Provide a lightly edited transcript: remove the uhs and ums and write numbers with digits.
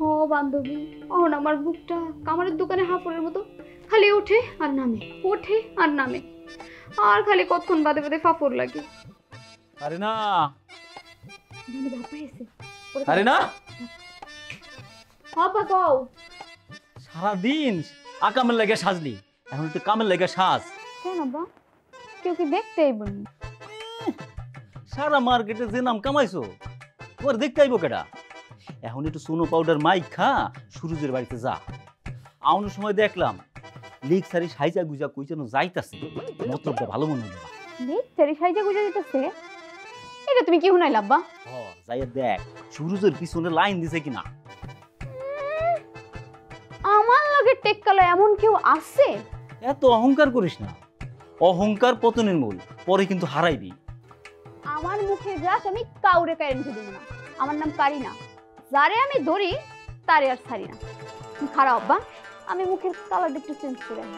ও বান্ধবী, অহন আমার বুকটা কামারের দোকানে হাফড়ের মতো খালি ওঠে আর নামে, ওঠে আর নামে, আর খালি কতক্ষণ বাদে বাদে ফাফর লাগে। আরে না, বান্ধবী আপা এসে আরে না, আপা কও। সারাদিন আকামের লেগে সাজলি, এখন একটু কামের লেগে সাজ। কেন বা, কেউ কি দেখতে আইবনি? সারা মার্কেটে যে নাম কামাইছো তোমার দেখতে আইবো কেডা? এখন একটু সোনো পাউডার মাইক খা, সুরজের বাড়িতে যা। আউনের সময় দেখলাম লিক সারি সাইজা গুজা কই যেন যাইতাছে, মতলবটা ভালো মনে হলো না। নেচারি সাইজা গুজা দিতেছে, এটা তুমি কি শুনাইলা আব্বা? যাইয়া দেখ সুরজের পিছনে লাইন দিছে কিনা। আমার লগে টেক্কালে এমন কেউ আছে? এত অহংকার করিস না, অহংকার পতনের মূল, পরে কিন্তু হারাইবি। আমার মুখের গ্রাস আমি কাউরে কারেন্ট দিব না। আমার নাম কারিনা, যারে আমি ধরি তারে আর ছাড়ি না। খারাপ আব্বা, আমি মুখের কালার একটু চেঞ্জ করে আনি।